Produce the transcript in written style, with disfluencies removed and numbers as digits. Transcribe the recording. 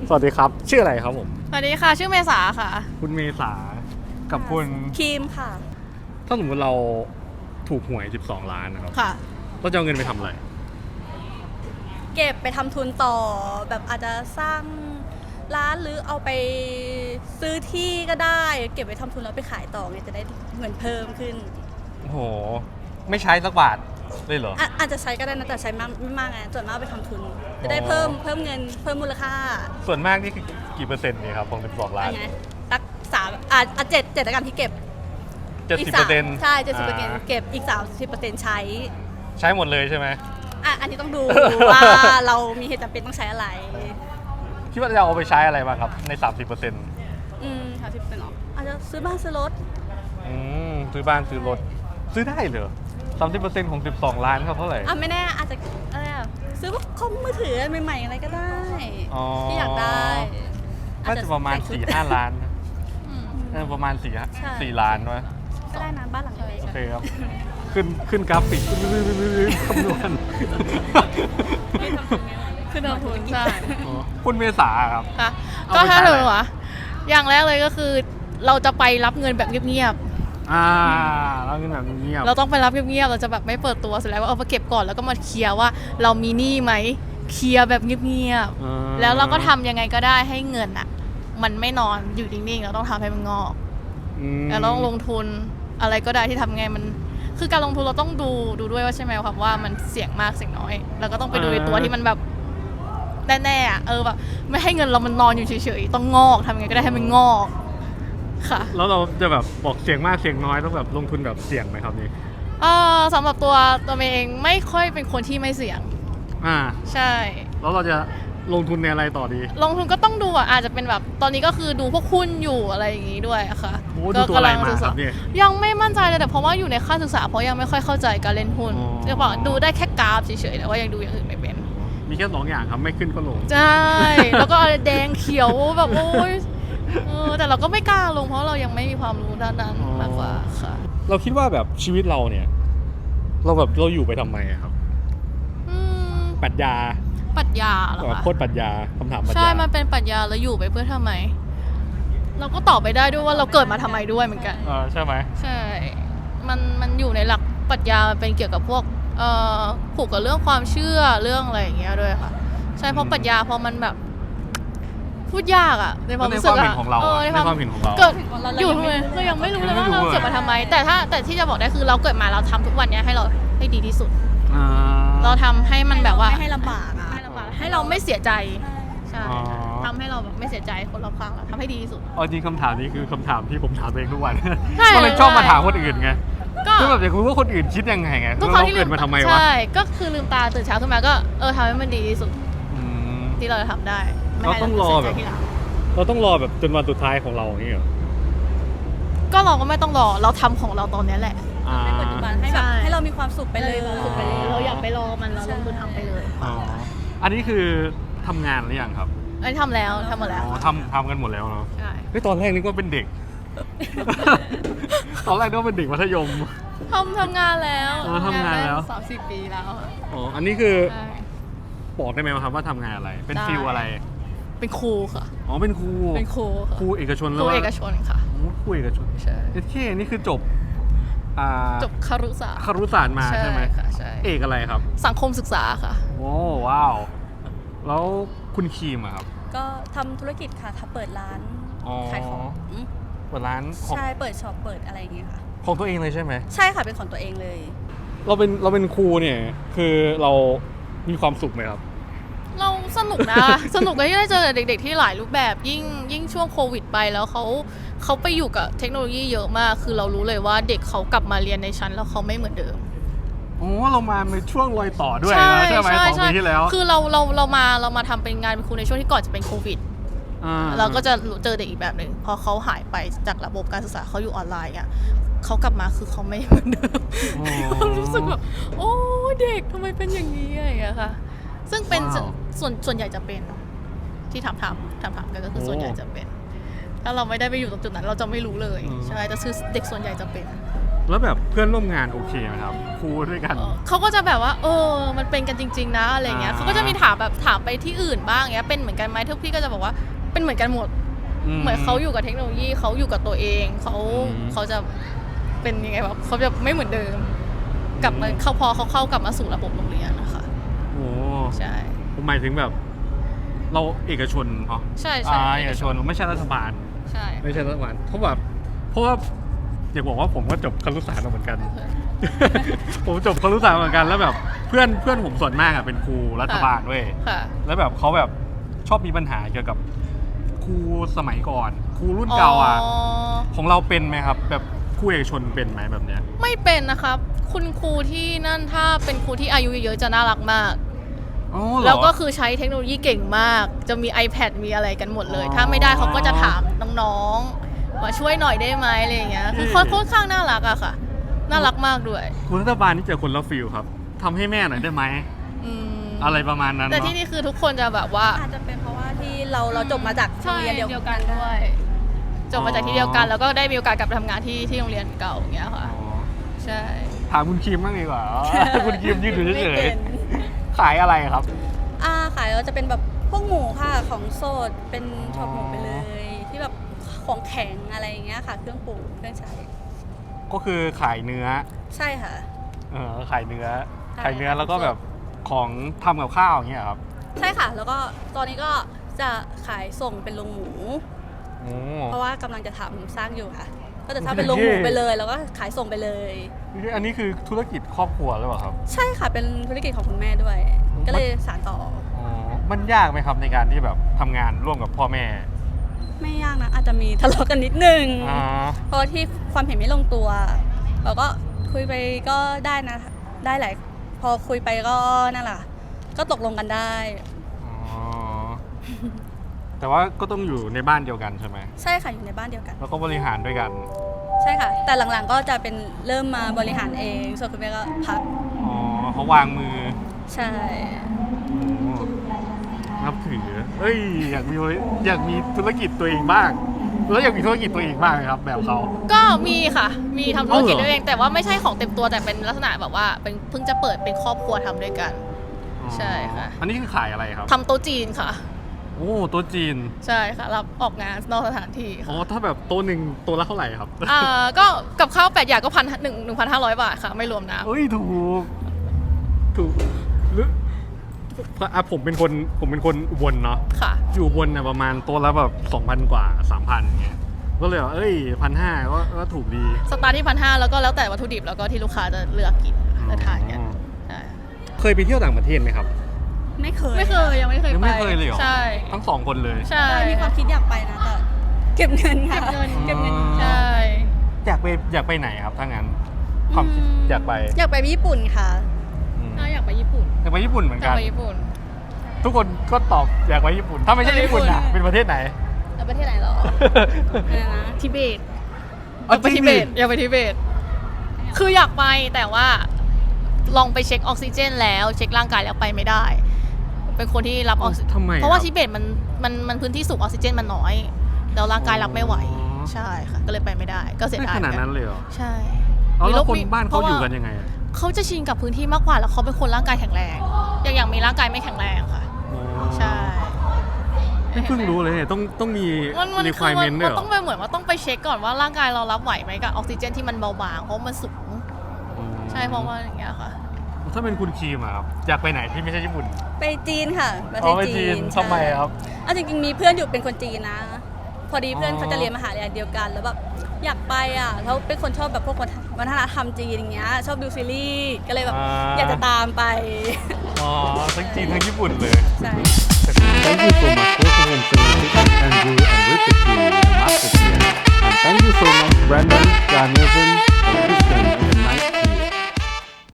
สวัสดีครับชื่ออะไรครับผมสวัสดีค่ะชื่อเมษาค่ะคุณเมษากับคุณครีมค่ะถ้าสมมติเราถูกหวย12 ล้านนะครับค่ะเราจะเอาเงินไปทำอะไรเก็บไปทำทุนต่อแบบอาจจะสร้างร้านหรือเอาไปซื้อที่ก็ได้เก็บไปทำทุนแล้วไปขายต่อไงจะได้เงินเพิ่มขึ้นโอ้โหไม่ใช้สักบาทเลยเหรออาจจะใช้ก็ได้นะแต่ใช้ไม่มากไงส่วนมากไปทำทุนจะได้เพิ่มเงินเพิ่มมูลค่าส่วนมากนี่คือกี่เปอร์เซ็นต์นี่ครับของ12 ล้านสัก7แล้วกันที่เก็บ70%ใช่70%เก็บอีก30%ใช้หมดเลยใช่ไหมอันนี้ต้องดูว่าเรามีเหตุจำเป็นต้องใช้อะไรคิดว่าจะเอาไปใช้อะไรบ้างครับใน 30% 30%หรออาจจะซื้อบ้านซื้อรถซื้อบ้านซื้อรถซื้อได้เหรอ30% ของ12 ล้านครับเท่าไหร่ไม่แน่อาจจะอะไรซื้อพวกคอมมือถือใหม่ๆอะไรก็ได้ที่อยากได้น่าจะประมาณ 4-5 ล้านประมาณ4 ล้านวะก็ได้นะบ้านหลังเล็กโอเคครับขึ้นกราฟิกคำนวณคือทำทุนใช่คุณเมษาครับก็ถ้าเธอวะอย่างแรกเลยก็คือเราจะไปรับเงินแบบเงียบรับเงินแบบเงียบเราต้องไปรับเงียบๆเราจะแบบไม่เปิดตัวเสร็จแล้วว่าเอามาเก็บก่อนแล้วก็มาเคลียร์ว่าเรามีหนี้ไหมเคลียร์แบบเงียบๆแล้วเราก็ทำยังไงก็ได้ให้เงินอ่ะมันไม่นอนอยู่นิ่งๆเราต้องทำให้มันงอกแล้วต้องลงทุนอะไรก็ได้ที่ทำไงมันคือการลงทุนเราต้องดูด้วยว่าใช่ไหมครับว่ามันเสี่ยงมากเสี่ยงน้อยแล้วก็ต้องไปดูในตัวที่มันแบบแน่ๆแบบไม่ให้เงินเรามันนอนอยู่เฉยๆต้องงอกทำไงก็ได้ให้มันงอกค่ะแล้วเราจะแบบบอกเสี่ยงมากเสี่ยงน้อยต้องแบบลงทุนแบบเสี่ยงไหมครับนี่สำหรับตัวเองไม่ค่อยเป็นคนที่ไม่เสี่ยงใช่แล้วเราจะลงทุนในอะไรต่อดีลงทุนก็ต้องดูอาจจะเป็นแบบตอนนี้ก็คือดูพวกหุ้นอยู่อะไรอย่างนี้ด้วยค่ะก็กำลังศึกษายังไม่มั่นใจเลยแต่เพราะว่าอยู่ในขั้นศึกษาเพราะยังไม่ค่อยเข้าใจการเล่นหุ้นจะบอกดูได้แค่กราฟเฉยๆแต่ว่ายังดูอย่างอื่นไม่เป็นมีแค่2 อย่างครับไม่ขึ้นก็ลงใช่แล้วก็แดงเขียวแบบโอ้ยแต่เราก็ไม่กล้าลงเพราะเรายังไม่มีความรู้ด้านนั้นมากกว่าค่ะเราคิดว่าแบบชีวิตเราเนี่ยเราอยู่ไปทำไมครับปรัชญาเหรอคะโคตรปรัชญาคำถามปรัชญาใช่มันเป็นปรัชญาแล้วอยู่ไปเพื่อทำไมเราก็ตอบไปได้ด้วยว่าเราเกิดมาทำไมด้วยเหมือนกันใช่ไหมใช่มันอยู่ในหลักปรัชญาเป็นเกี่ยวกับพวกผูกกับเรื่องความเชื่อเรื่องอะไรอย่างเงี้ยด้วยค่ะใช่เพราะปรัชญาพอมันแบบพูดยากในความรู้สึกในความเห็นของเราเกิดอยู่ทำไมก็ยังไม่รู้เลยว่าเราเกิดมาทำไมแต่ที่จะบอกได้คือเราเกิดมาเราทำทุกวันนี้ให้เราให้ดีที่สุดเราทำให้มันแบบว่าไม่ให้ลำบากให้เราไม่เสียใจใช่ทำให้เราแบบไม่เสียใจคนรอบข้างเราทำให้ดีที่สุดจริงคำถามนี้คือคำถามที่ผมถามตัวเองทุกวันก็เลยชอบมาถามคนอื่นไงก็แบบอยากรู้ว่าคนอื่นคิดยังไงเราเกิดมาทำไมวะใช่ก็คือลืมตาตื่นเช้าขึ้นมาก็ทำให้มันดีที่สุดที่เราจะทำได้เราต้องรอแบบจนวันสุดท้ายของเราอย่างนี้เหรอก็เราก็ไม่ต้องรอเราทำของเราตอนนี้แหละในปัจจุบันให้เรามีความสุขไปเลยเราอยากไปรอมันเราลงทุนทำไปเลยอันนี้คือทำงานหรือยังครับอันนี้ทำหมดแล้วทำกันหมดแล้วเนาะใช่ตอนแรกนึกว่าเป็นเด็กตอนแรกนึกว่าเป็นเด็กมัธยมทำงานแล้ว30 ปีแล้วอันนี้คือบอกได้ไหมครับว่าทำงานอะไรเป็นฟิลอะไรเป็นครูค่ะเป็นครูค่ะครูเอกชนแล้วครูเอกชนค่ะครูเอกชนใช่นี่คือจบครุศาสตร์มาใช่ไหมค่ะใช่เอกอะไรครับสังคมศึกษาค่ะโอ้ว้าวแล้วคุณครีมครับก็ทำธุรกิจค่ะเปิดร้านขายของเปิดร้านใช่เปิดช็อปเปิดอะไรอย่างเงี้ยค่ะของตัวเองเลยใช่ไหมใช่ค่ะเป็นของตัวเองเลยเราเป็นครูเนี่ยคือเรามีความสุขไหมครับเราสนุกนะ สนุกที่ได้เจอเด็กๆที่หลายรูปแบบยิ่งช่วงโควิดไปแล้วเขาไปอยู่กับเทคโนโลยีเยอะมากคือเรารู้เลยว่าเด็กเขากลับมาเรียนในชั้นแล้วเขาไม่เหมือนเดิมเรามาในช่วงรอยต่อด้วยใช่ไหมของปีที่แล้วคือเรามาทำเป็นงานเป็นครูในช่วงที่ก่อนจะเป็นโควิดเราก็จะเจอเด็กอีกแบบหนึ่งพอเขาหายไปจากระบบการศึกษาเขาอยู่ออนไลน์เขากลับมาคือเขาไม่เหมือนเดิมรู้สึกแบบโอ้เด็กทำไมเป็นอย่างนี้อะไรอย่างเงี้ยค่ะซึ่งเป็นส่วนใหญ่จะเป็นที่ถามกันก็คือส่วนใหญ่จะเป็นถ้าเราไม่ได้ไปอยู่ตรงจุดนั้นเราจะไม่รู้เลยใช่แต่คือเด็กส่วนใหญ่จะเป็น แล้วแบบเพื่อนร่วมงานโอเคไหมครับครูด้วยกัน เขาก็จะแบบว่ามันเป็นกันจริงๆนะอะไรเงี้ย อ่า เขาก็จะมีถามไปที่อื่นบ้างเงี้ยเป็นเหมือนกันไหมทุกพี่ก็จะบอกว่าเป็นเหมือนกันหมดเหมือนเขาอยู่กับเทคโนโลยีเขาอยู่กับตัวเองเขาจะเป็นยังไงแบบเขาจะไม่เหมือนเดิมกลับมาพอเขาเข้ากลับมาสู่ระบบโรงเรียนนะคะ โอ้ ใช่ ผมหมายถึงแบบเราเอกชนเหรอ ใช่ เอกชนไม่ใช่รัฐบาล ใช่ ไม่ใช่รัฐบาลเพราะว่าอยากบอกว่าผมก็จบครุศาสตร์มาเหมือนกัน ผมจบครุศาสตร์เหมือนกันแล้วแบบเพื่อนผมส่วนมากอะเป็นครูรัฐบาลด้วย ค่ะ แล้วแบบเขาแบบชอบมีปัญหาเกี่ยวกับครูสมัยก่อนครูรุ่นเก่าอ่ะของเราเป็นไหมครับ แบบครูเอกชนเป็นไหมแบบเนี้ย ไม่เป็นนะครับคุณครูที่นั่นถ้าเป็นครูที่อายุเยอะๆจะน่ารักมาก อ๋อเหรอ แล้วก็คือใช้เทคโนโลยีเก่งมาก จะมี iPad มีอะไรกันหมดเลย ถ้าไม่ได้เขาก็จะถามน้องๆว่าช่วยหน่อยได้ไหมอะไรอย่างเงี้ย คือเขาค่อนข้างน่ารักอะค่ะ น่ารักมากด้วย ครูรัฐบาลนี่เจอคนละฟิลครับทำให้แม่หน่อยได้ไหม อืม อะไรประมาณนั้น แต่ เนาะ ที่นี่คือทุกคนจะแบบว่า อาจจะเป็นเพราะว่าที่เราจบมาจากโรงเรียนเดียวกัน ด้วย จบมาจากที่เดียวกัน แล้วก็ได้มีโอกาสกลับไปทำงานที่โรงเรียนเก่าอย่างเงี้ยค่ะ อ๋อ ใช่ ถามคุณคิมบ้างดีกว่า คุณคิมยืนอยู่ ไม่ เฉย เป็น ๆขายอะไรครับ ขายเราจะเป็นแบบพวกหมูค่ะของสดเป็นช็อปหมูไปเลย ที่แบบของแข็งอะไรอย่างเงี้ยค่ะ เครื่องปรุงเครื่องใช้ ก็คือขายเนื้อ ใช่ค่ะ ขายเนื้อ ใช่ ขายเนื้อแล้วก็แบบของทำกับข้าวอย่างเงี้ยครับ ใช่ค่ะ แล้วก็ตอนนี้ก็จะขายส่งเป็นโรงหมู โอ้ เพราะว่ากำลังจะทำสร้างอยู่ค่ะ ก็จะสร้างเป็นโรงหมูไปเลย แล้วก็ขายส่งไปเลย อันนี้คือธุรกิจครอบครัวหรือเปล่าครับ ใช่ค่ะเป็นธุรกิจของคุณแม่ด้วย ก็เลยสานต่อ อ๋อมันยากไหมครับในการที่แบบทำงานร่วมกับพ่อแม่ ไม่ยากนะ อาจจะมีทะเลาะกันนิดนึง อ๋อ เพราะที่ความเห็นไม่ลงตัว เราก็คุยไปก็ได้นะ ได้หลายพอคุยไปก็นั่นแหละก็ตกลงกันได้ อ๋อ แต่ว่าก็ต้องอยู่ในบ้านเดียวกันใช่ไหม ใช่ค่ะอยู่ในบ้านเดียวกัน แล้วก็บริหารด้วยกัน ใช่ค่ะ แต่หลังๆก็จะเป็นเริ่มมาบริหารเอง ส่วนคุณแม่ก็พัก อ๋อเขาวางมือ ใช่ โอ้นับถือเอ้ยอยากมีธุรกิจตัวเองบ้าง แล้วอยากมีธุรกิจตัวเองบ้างไหมครับ แบบเขา ก็มีค่ะ มีทำธุรกิจ อ๋อเหรอ ด้วยเอง แต่ว่าไม่ใช่ของเต็มตัวแต่เป็นลักษณะแบบว่าเป็นเพิ่งจะเปิดเป็นครอบครัวทำด้วยกัน ใช่ค่ะ อันนี้คือขายอะไรครับ ทำโต๊ะจีนค่ะ โอ้โตัวจีน ใช่ค่ะ รับออกงานนอกสถานที่ อ๋อ ค่ะ ถ้าแบบโตัวหนึ่งตัวละเท่าไหร่ครับ ก็กับข้าว8อย่างก็1,500 บาทค่ะ ไม่รวมน้ำ เอ้ยถูกหรือผมเป็นคนอุบลเนาะ ค่ะ อยู่อุบลเนี่ยประมาณตัวละแบบ 2,000 กว่า 3,000อย่างเงี้ยก็เลยว่า1,500ก็ถูกดี สตาร์ทที่1,500แล้วก็แล้วแต่วัตถุดิบแล้วก็ที่ลูกค้าจะเลือกกินเลือกทานกันใช่ เคยไปเที่ยวต่างประเทศไหมครับ ไม่เคย ไม่เคยยังไม่เคย ยัง ไป ไม่เคยเลยเหรอ ใช่ ทั้ง2 คนเลย ใช่ ใช่มีความคิดอยากไปนะแต่เก็บเงินค่ะ เก็บเงิน เก็บเงิน ใช่ อยากไปไหนครับถ้างั้นความคิดอยากไป อยากไปญี่ปุ่นค่ะ อืม ถ้าอยากไปญี่ปุ่น อยากไปญี่ปุ่นเหมือน อยา กั ก น ไปญี่ปุ่น ทุกคนก็ตอบอยากไปญี่ปุ่น ถ้าไม่ใช่ญี่ปุ่นอ่ะ ญี่ปุ่น เป็นประเทศไหน แล้วประเทศไหนหรออะไรนะ ทิเบต อ๋อ อยากไปทิเบตอยากไปทิเบต คืออยากไปแต่ว่าลองไปเช็คออกซิเจนแล้วเช็คร่างกายแล้วไปไม่ได้ เป็นคนที่รับออกซิ ทำไม เพราะว่า คบ ทิเบตมันพื้นที่สูงออกซิเจนมันน้อย แล้วร่างกายรับไม่ไหว อ๋อ ใช่ค่ะ ก็เลยไปไม่ได้ ก็เสีย ไม่ ดาย ขนาด เหมือ นั้นเลยเหรอ ใช่ เอาแล้ว มี คน มี บ้าน พ เขา ระว่ อยู่กันยังไงอะ เขาจะชินกับพื้นที่มากกว่าแล้วเขาเป็นคนร่างกายแข็งแรง อย่างมีร่างกายไม่แข็งแรงค่ะ ใช่ ไม่เพิ่งรู้เลยเนี่ยต้องมี มันคือ requirement ด้วยเหร ต้องไปเหมือนว่าต้องไปเช็คก่อนว่าร่างกายเรารับไหวไหมกับออกซิเจนที่มันเบาบางเพราะมันสูง อ๋อ ใช่เพราะว่าอย่างเงี้ยค่ะ ถ้าเป็นคุณครีมอะครับอยากไปไหนที่ไม่ใช่ญี่ปุ่น ไปจีนค่ะประเท อ๋อ ศ ไป จี จีน น ทำไมครับ เอาจริงๆมีเพื่อนอยู่เป็นคนจีนนะ พอดีเพื่อน อ๋อ เขาจะเรียนมหาลัยเดียวกันแล้วแบบอยากไปอ่ะเขาเป็นคนชอบแบบพวกวัฒนธรรมจีนอย่างเงี้ยชอบดูซีรีส์ก็เลยแบบอยากจะตามไป อ๋อทั้งจีนทั้งญี่ปุ่นเลย ใช่ Thank you so much for presenting Andrew and Richard to Master Pian. And thank you so much, Brandon, Danielson,